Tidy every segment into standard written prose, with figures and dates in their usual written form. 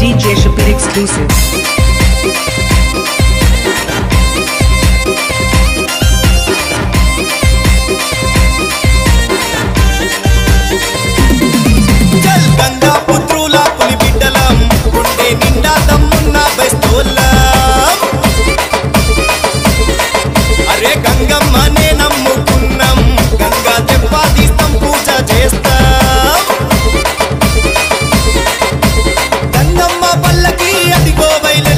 DJ Shapir exclusive. Gangamma పల్లకి అదిగో బయలు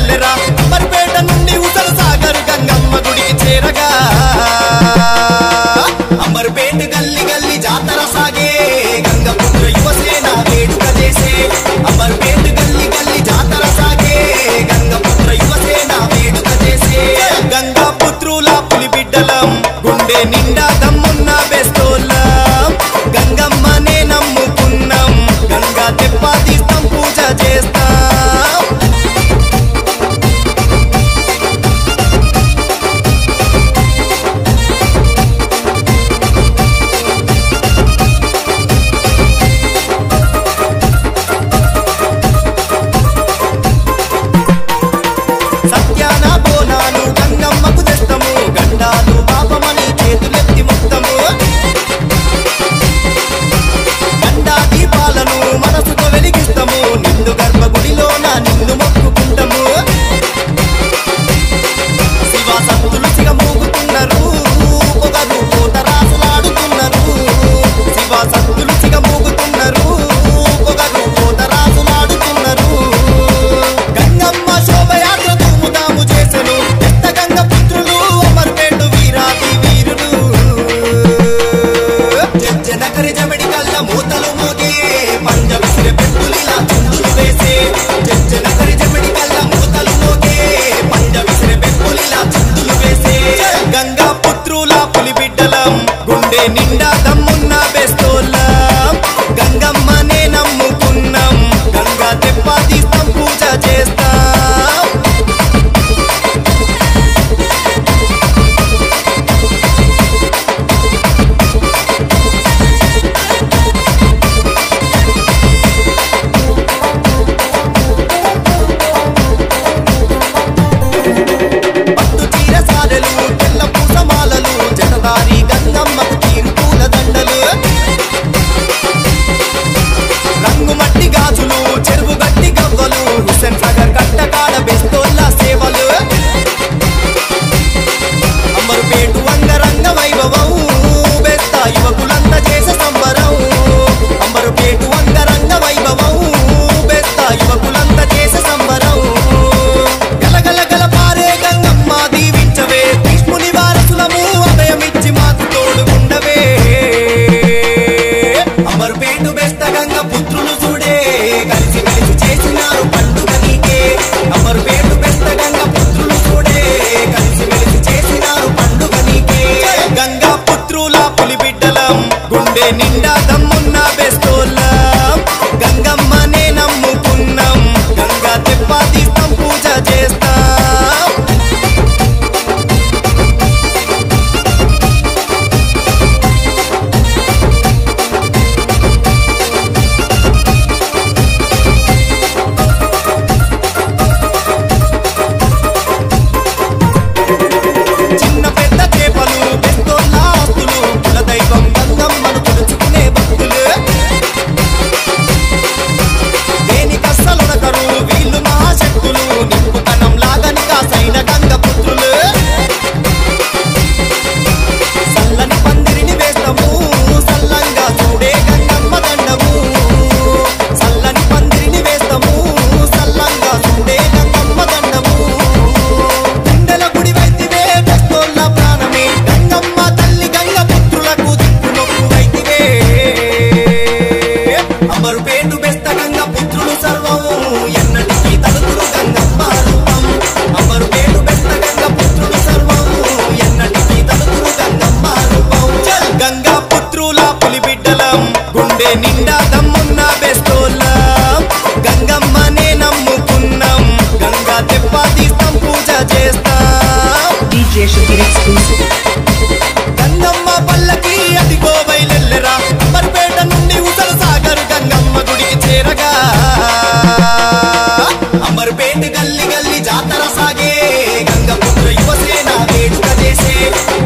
अंबरपेट गल्ली गल्ली जातरा सागे गंगापुत्र युवसेना वेడుక చేసే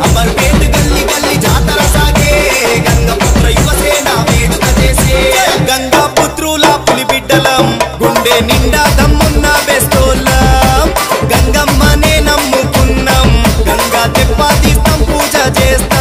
अंबरपेट गल्ली गल्ली जातरा सागे गंगापुत्र युवसेना वेడుక చేసే गंगापुत्रुల పులి బిడ్డలం గుండె నిండా దమ్మున్న బెస్తోల్లం గంగమ్మనే నమ్ముకున్నాం గంగా తెప్పదీస్తాం పూజ చేస్తాం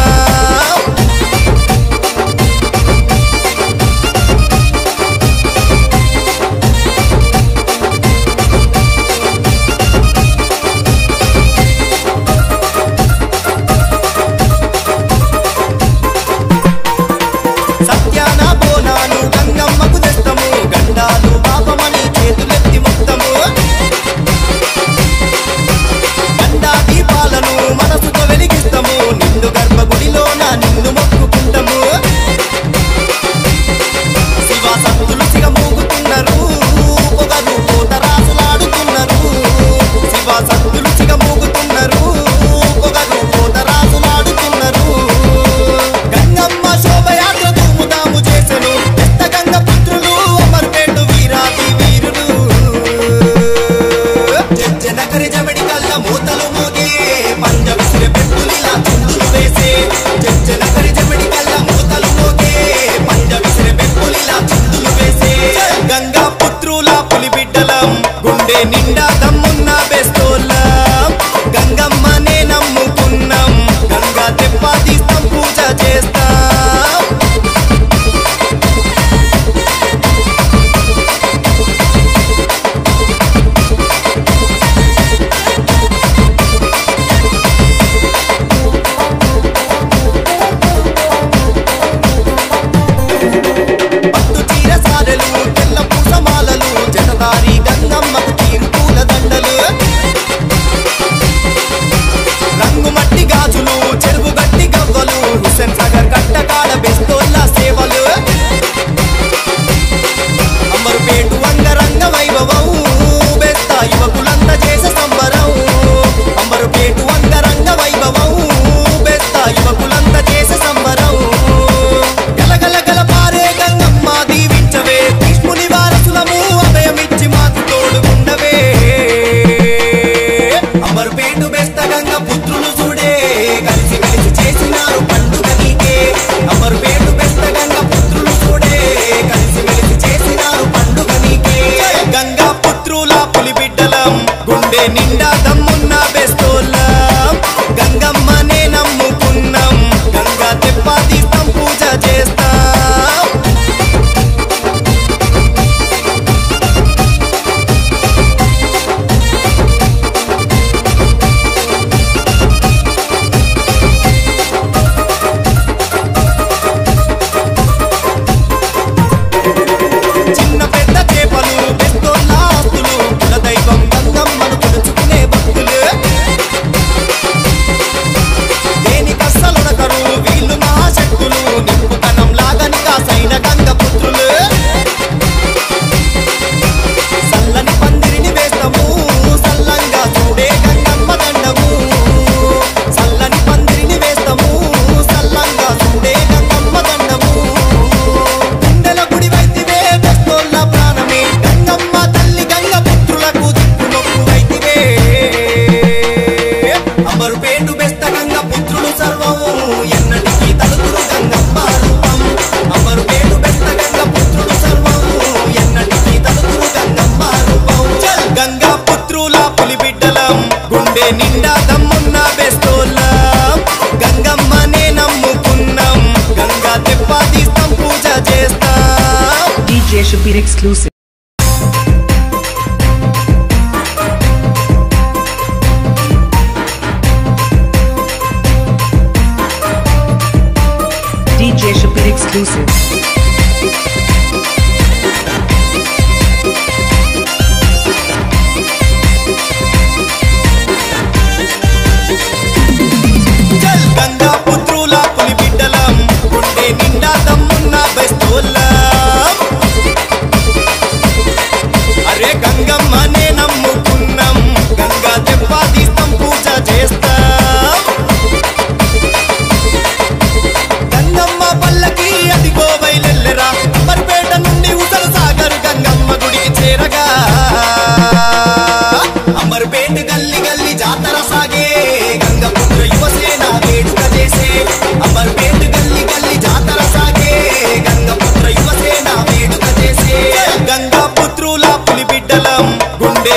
నిండా దమ్మున్న బెస్తోల్లం గంగమ్మనే నమ్ముకున్నాం గంగా తెప్పదీస్తాం పూజ చేస్తాం పట్టు చీర సారెలు తెల్ల పూసమాలలు జటదారి గంగమ్మకు తీరుపూల దండలు రంగు మట్టి గాజులు చెరువు గట్టి గవ్వలు హుస్సేన్ సాగర్ కట్టకాడ బెస్తోల్ల సేవలు అంబర్పేటు అంగరంగ వైభవం బెస్త యువకులంతా చేసే సంబరం అంబర్పేటు అంగరంగ వైభవం బెస్త యువకులంతా చేసే సంబరం గలగల గల పారే గంగమ్మ దీవించవే భీష్ముని వారసులము అభయమిచ్చి మాకు తోడుగుండవే అంబర్పేటు బెస్త గంగ పుత్రులు చూడే కలిసి కలిసి చేసినారు పండుగ నీకే అంబర్పేటు బెస్త గంగ పుత్రులు చూడే కలిసి కలిసి చేసినారు పండుగ నీకే గంగా పుత్రుల పులి బిడ్డలం గుండె నిండా దమ్మున్న బెస్తోల్లం గంగమ్మనే నమ్ముకున్నాం గంగా తెప్పదీస్తాం పూజ చేస్తాం చిన్న పెద్ద చేపలు బెస్తోల్ల ఆస్తులు కుల దైవం గంగమ్మను కొలుచుకునే భక్తులు దేనికస్సలునకరు వీళ్ళు మహాశక్తులు నింపుతనం లాగని కాసైన గంగ పుత్రులు సల్లని పందిరిని వేస్తాము సల్లంగా చూడే గంగమ్మ దండము సల్లని పందిరిని వేస్తాము సల్లంగా చూడే గంగమ్మ దండము గుండెల గుడి వైతివే బెస్తోల్ల ప్రాణమే గంగమ్మ తల్లి గంగ పుత్రులకు దిక్కు మొక్కు వైతివే అంబర్పేటు బెస్త గంగ పుత్రులు సర్వము ఎన్నటికీ తలుతురు గంగమ్మ రూపం అంబర్పేటు బెస్త గంగ పుత్రులు సర్వము ఎన్నటికీ తలుతురు గంగమ్మ రూపం గంగా పుత్రుల పులి బిడ్డలం గుండె నిండా దమ్మున్న బెస్తోల్లం గంగమ్మనే నమ్ముకున్నాం గంగా తెప్పదీస్తాం పూజ చేస్తాం DJ Shabir exclusive. DJ Shabir exclusive. Ganga పుత్రుల పులి బిడ్డలం గుండె నిండా దమ్మున్న బెస్తోల్లం అరే గంగమ్మనే నమ్ముకున్నాం గంగా తెప్పదీస్తాం పూజ చేస్తాం గంగమ్మ పల్లకి అదిగో బయలెల్లెరా అంబర్పేట నుండి హుస్సేన్ సాగర్ గంగమ్మ గుడికి చేరగా అమర్పేట గల్లి గల్లి జాతర సాగే గంగపుత్ర యువసేన వేడుక చేసే గంగా పుత్రుల పులి బిడ్డలం గుండె